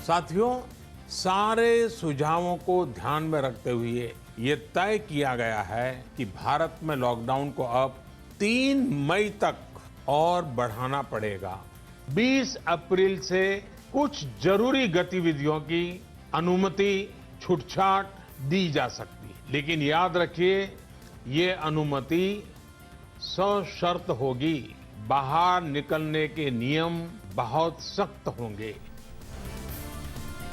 साथियों, सारे सुझावों को ध्यान में रखते हुए ये तय किया गया है कि भारत में लॉकडाउन को अब 3 मई तक और बढ़ाना पड़ेगा। 20 अप्रैल से कुछ जरूरी गतिविधियों की अनुमति छूटछाट दी जा सकती है, लेकिन याद रखिए ये अनुमति सशर्त होगी। बाहर निकलने के नियम बहुत सख्त होंगे।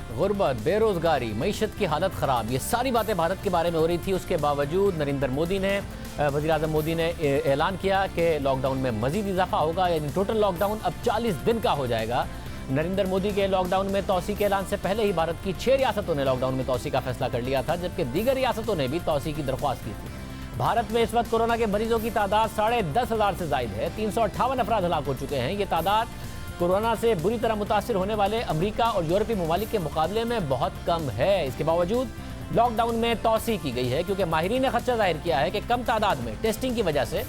गुर्बत, बेरोजगारी, मईशत की हालत खराब, ये सारी बातें भारत के बारे में हो रही थी। उसके बावजूद नरेंद्र मोदी ने, वज़ीर-ए-आज़म मोदी ने ऐलान किया कि लॉकडाउन में मजीद इजाफा होगा, यानी टोटल लॉकडाउन अब 40 दिन का हो जाएगा। नरेंद्र मोदी के लॉकडाउन में तौसी के ऐलान से पहले ही भारत की 6 रियासतों ने लॉकडाउन में तौसी का फैसला कर लिया था, जबकि दीगर रियासतों ने भी तौसी की दरख्वास्त की थी। भारत में इस वक्त कोरोना के मरीजों की तादाद 10,500 से जायद है। 358 अफराद हलाक हो चुके हैं। ये तादाद कोरोना से बुरी तरह मुतासिर होने वाले अमेरिका और यूरोपीय ममालिक के मुकाबले में बहुत कम है। इसके बावजूद लॉकडाउन में तौसी की गई है, क्योंकि माहिरीन ने खदशा जाहिर किया है कि कम तादाद में टेस्टिंग की वजह से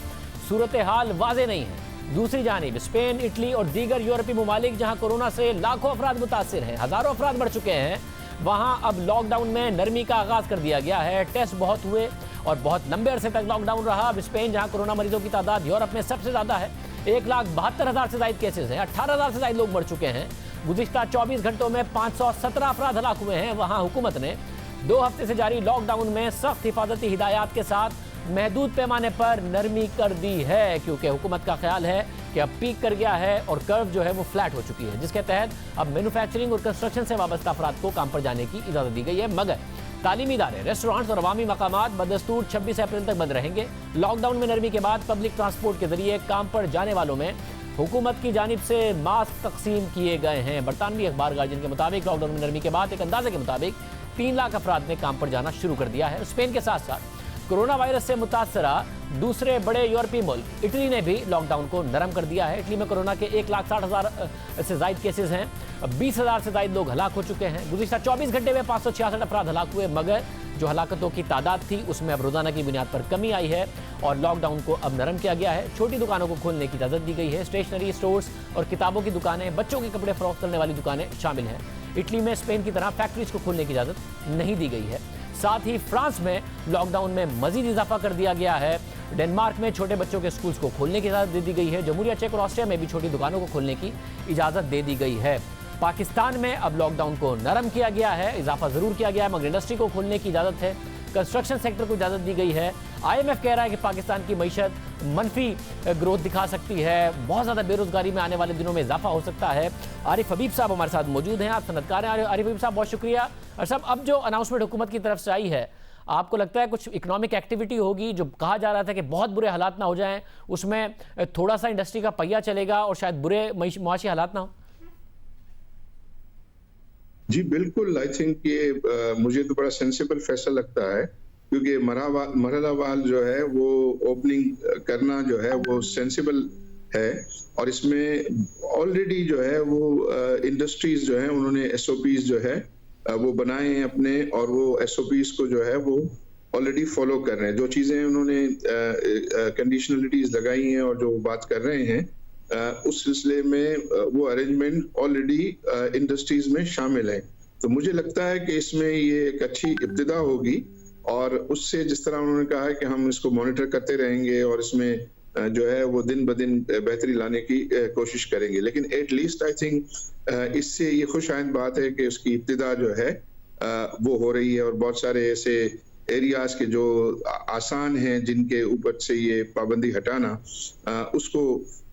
सूरत हाल वाज़ेह नहीं है। दूसरी जानिब स्पेन, इटली और दीगर यूरोपीय ममालिक जहां कोरोना से लाखों अफराद मुतासिर हैं, हज़ारों अफराद मर चुके हैं, वहां अब लॉकडाउन में नरमी का आगाज़ कर दिया गया है। टेस्ट बहुत हुए और बहुत लंबे अरसे तक लॉकडाउन रहा। अब स्पेन, जहां कोरोना मरीजों की तादाद यूरोप में सबसे ज़्यादा है, 1,72,000 से ज़ायद केसेस हैं, 18,000 से ज़ायद लोग मर चुके हैं। गुज़िश्ता 24 घंटों में 517 अफराद हलाक हुए हैं। वहाँ हुकूमत ने 2 हफ्ते से जारी लॉकडाउन में सख्त हिफाजती हिदायत के साथ महदूद पैमाने पर नरमी कर दी है, क्योंकि हुकूमत का ख्याल है कि अब पीक कर गया है और कर्व जो है वो फ्लैट हो चुकी है, जिसके तहत अब मैन्युफैक्चरिंग और कंस्ट्रक्शन से वाबस्ता अफराद को काम पर जाने की इजाज़त दी गई है। मगर तालीमी इदारे, रेस्टोरेंट्स और अवामी मकामात बदस्तूर 26 अप्रैल तक बंद रहेंगे। लॉकडाउन में नरमी के बाद पब्लिक ट्रांसपोर्ट के जरिए काम पर जाने वालों में हुकूमत की जानिब से मास्क तकसीम किए गए हैं। बरतानवी अखबार गार्जियन के मुताबिक लॉकडाउन में नरमी के बाद एक अंदाजे के मुताबिक 3 लाख अफराद ने काम पर जाना शुरू कर दिया है। स्पेन के साथ साथ कोरोना वायरस से मुतासरा दूसरे बड़े यूरोपीय मुल्क इटली ने भी लॉकडाउन को नरम कर दिया है। इटली में कोरोना के 1,60,000 से जायद केसेस हैं, 20,000 से जायद लोग हलाक हो चुके हैं। गुज़िश्ता 24 घंटे में 566 अफराद हलाक हुए, मगर जो हलाकतों की तादाद थी उसमें अब रोजाना की बुनियाद पर कमी आई है और लॉकडाउन को अब नरम किया गया है। छोटी दुकानों को खोलने की इजाज़त दी गई है। स्टेशनरी स्टोर्स और किताबों की दुकानें, बच्चों के कपड़े फरोख्त करने वाली दुकानें शामिल हैं। इटली में स्पेन की तरह फैक्ट्रीज को खोलने की इजाज़त नहीं दी गई है। साथ ही फ्रांस में लॉकडाउन में मजीद इजाफा कर दिया गया है। डेनमार्क में छोटे बच्चों के स्कूल्स को खोलने की इजाज़त दे दी गई है। जमहूरिया चेक और ऑस्ट्रिया में भी छोटी दुकानों को खोलने की इजाज़त दे दी गई है। पाकिस्तान में अब लॉकडाउन को नरम किया गया है, इजाफा ज़रूर किया गया है, मगर इंडस्ट्री को खोलने की इजाज़त है। कंस्ट्रक्शन सेक्टर को इजाज़त दी गई है। IMF कह रहा है कि पाकिस्तान की मईशत मनफी ग्रोथ दिखा सकती है, बहुत ज़्यादा बेरोजगारी में आने वाले दिनों में इजाफा हो सकता है। आरिफ हबीब साहब हमारे साथ मौजूद हैं, आप सनदकार हैं। आरिफ हबीब साहब, बहुत शुक्रिया। और साहब, अब जो अनाउंसमेंट हुकूमत की तरफ से आई है, आपको लगता है कुछ इकोनॉमिक एक्टिविटी होगी? जो कहा जा रहा था कि बहुत बुरे हालात ना हो जाएं, उसमें थोड़ा सा इंडस्ट्री का पहिया चलेगा और शायद बुरे मुआशी हालात ना हो? जी बिल्कुल, आई थिंक ये मुझे तो बड़ा सेंसिबल फैसला लगता है, क्योंकि मरहलावार जो है वो ओपनिंग करना जो है वो सेंसिबल है। और इसमें ऑलरेडी जो है वो इंडस्ट्रीज जो है उन्होंने SOPs जो है वो बनाए हैं अपने, और वो SOPs को जो है वो ऑलरेडी फॉलो कर रहे हैं। जो चीज़ें उन्होंने कंडीशनलिटीज लगाई हैं और जो बात कर रहे हैं उस सिलसिले में वो अरेंजमेंट ऑलरेडी इंडस्ट्रीज में शामिल है। तो मुझे लगता है कि इसमें ये एक अच्छी इब्तिदा होगी, और उससे जिस तरह उन्होंने कहा है कि हम इसको मॉनिटर करते रहेंगे और इसमें जो है वो दिन ब दिन बेहतरी लाने की कोशिश करेंगे। लेकिन एट लीस्ट आई थिंक इससे ये खुशआइंद बात है कि उसकी इब्तिदा जो है वो हो रही है, और बहुत सारे ऐसे एरियाज के जो आसान हैं जिनके ऊपर से ये पाबंदी हटाना, उसको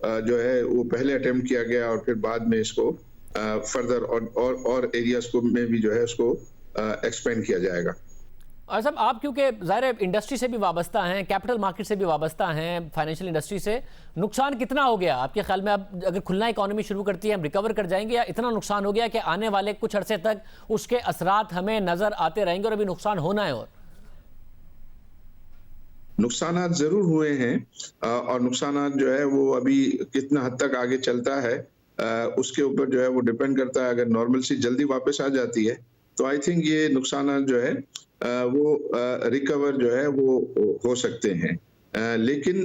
जो है वो पहले अटेम्प्ट किया गया और फिर बाद में इसको फर्दर और एरियाज को में भी जो है उसको एक्सपेंड किया जाएगा। और साहब, आप क्योंकि ज़ाहिर इंडस्ट्री से भी वाबस्ता हैं, कैपिटल मार्केट से भी वाबस्ता हैं, फाइनेंशियल इंडस्ट्री से, नुकसान कितना हो गया आपके ख्याल में? अब अगर खुलना इकोनॉमी शुरू करती है, हम रिकवर कर जाएंगे, या इतना नुकसान हो गया कि आने वाले कुछ अरसे तक उसके असरात हमें नजर आते रहेंगे और अभी नुकसान होना है? और नुकसानात जरूर हुए हैं, और नुकसानात जो है वो अभी कितना हद तक आगे चलता है उसके ऊपर जो है वो डिपेंड करता है। अगर नॉर्मलसी जल्दी वापस आ जाती है तो आई थिंक ये नुकसानात जो है वो रिकवर जो है वो हो सकते हैं। लेकिन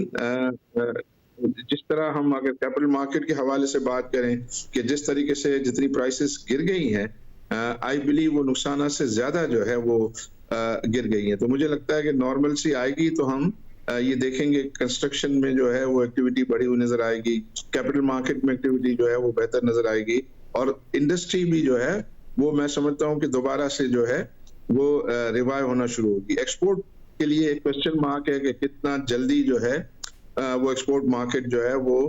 जिस तरह हम अगर कैपिटल मार्केट के हवाले से बात करें कि जिस तरीके से जितनी प्राइसेस गिर गई हैं, आई बिलीव वो नुकसान से ज्यादा जो है वो गिर गई हैं। तो मुझे लगता है कि नॉर्मल सी आएगी तो हम ये देखेंगे कंस्ट्रक्शन में जो है वो एक्टिविटी बढ़ी हुई नजर आएगी, कैपिटल मार्केट में एक्टिविटी जो है वो बेहतर नजर आएगी, और इंडस्ट्री भी जो है वो मैं समझता हूँ कि दोबारा से जो है वो रिवाइव होना शुरू होगी। एक्सपोर्ट के लिए एक क्वेश्चन मार्क है कि कितना जल्दी जो है वो एक्सपोर्ट मार्केट जो है वो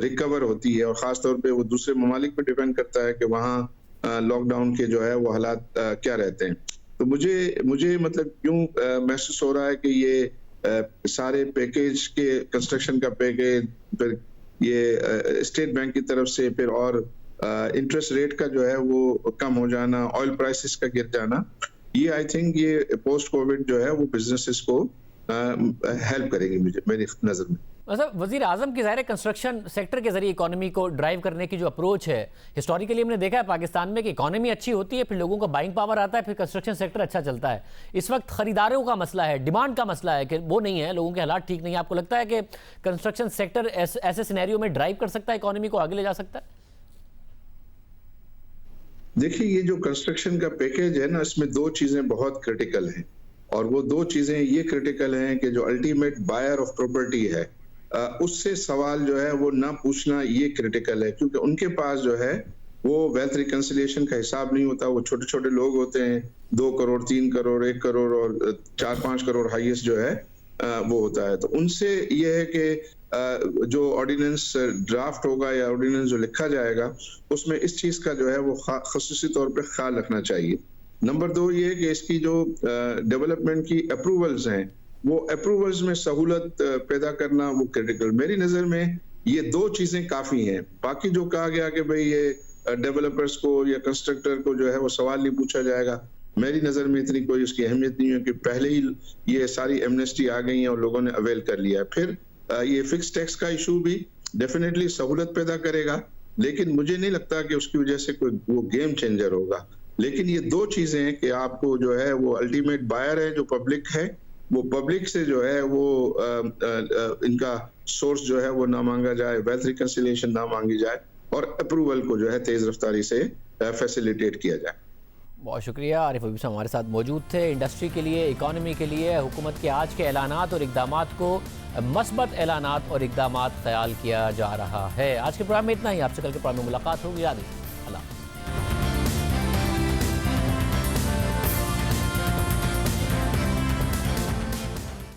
रिकवर होती है, और खास तौर पे वो दूसरे ममालिक पे डिपेंड करता है कि वहाँ लॉकडाउन के जो है वो हालात क्या रहते हैं। तो मुझे मतलब क्यों महसूस हो रहा है कि ये सारे पैकेज के कंस्ट्रक्शन का पैकेज, फिर ये स्टेट बैंक की तरफ से, फिर और इंटरेस्ट रेट का जो है वो कम हो जाना, ऑयल प्राइसेस का गिर जाना, ये आई थिंक ये पोस्ट कोविड जो है वो बिजनेसेस को हेल्प करेगी मेरी नजर में। मतलब वजीर आजम की ज़ाहिर कंस्ट्रक्शन सेक्टर के जरिए इकोनॉमी को ड्राइव करने की जो अप्रोच है, हिस्टोरिकली हमने देखा है पाकिस्तान में कि इकोनॉमी अच्छी होती है, फिर लोगों का बाइंग पावर आता है, फिर कंस्ट्रक्शन सेक्टर अच्छा चलता है। इस वक्त खरीदारों का मसला है, डिमांड का मसला है कि वो नहीं है, लोगों के हालात ठीक नहीं है। आपको लगता है कि कंस्ट्रक्शन सेक्टर ऐसे सिनेरियो में ड्राइव कर सकता है, इकोनॉमी को आगे ले जा सकता है? देखिए, ये जो कंस्ट्रक्शन का पैकेज है ना, इसमें दो चीजें बहुत क्रिटिकल हैं, और वो दो चीजें ये क्रिटिकल हैं कि जो अल्टीमेट बायर ऑफ प्रॉपर्टी है उससे सवाल जो है वो ना पूछना, ये क्रिटिकल है, क्योंकि उनके पास जो है वो वेल्थ रिकंसिलिएशन का हिसाब नहीं होता। वो छोटे छोटे लोग होते हैं, 2 करोड़ 3 करोड़ 1 करोड़ और 4-5 करोड़ हाईएस्ट जो है वो होता है। तो उनसे ये है कि जो ऑर्डिनेंस ड्राफ्ट होगा या ऑर्डिनेंस जो लिखा जाएगा उसमें इस चीज का जो है वो खसूसी तौर पे ख्याल रखना चाहिए। नंबर 2 ये है कि इसकी जो डेवलपमेंट की अप्रूवल्स हैं, वो अप्रूवल्स में सहूलत पैदा करना वो क्रिटिकल। मेरी नजर में ये दो चीजें काफी हैं। बाकी जो कहा गया कि भाई ये डेवलपर्स को या कंस्ट्रक्टर को जो है वो सवाल नहीं पूछा जाएगा, मेरी नजर में इतनी कोई उसकी अहमियत नहीं है कि पहले ही ये सारी एमनेस्टी आ गई है और लोगों ने अवेल कर लिया है। फिर ये फिक्स टैक्स का इशू भी डेफिनेटली सहूलत पैदा करेगा, लेकिन मुझे नहीं लगता कि उसकी वजह से कोई वो गेम चेंजर होगा। लेकिन ये दो चीजें हैं कि आपको जो है वो अल्टीमेट बायर है जो पब्लिक है, वो पब्लिक से जो है वो इनका सोर्स जो है वो ना मांगा जाए, वेल्थ रिकंसिलिएशन ना मांगी जाए, और अप्रूवल को जो है तेज रफ्तारी से फैसिलिटेट किया जाए। बहुत शुक्रिया। आरिफ हबीब साहब हमारे साथ मौजूद थे। इंडस्ट्री के लिए, इकॉनमी के लिए हुकूमत के आज के ऐलानात और इकदामात को मस्बत ऐलानात और इकदामात ख्याल किया जा रहा है। आज के प्रोग्राम में इतना ही। आपसे कल के प्रोग्राम में मुलाकात होगी। याद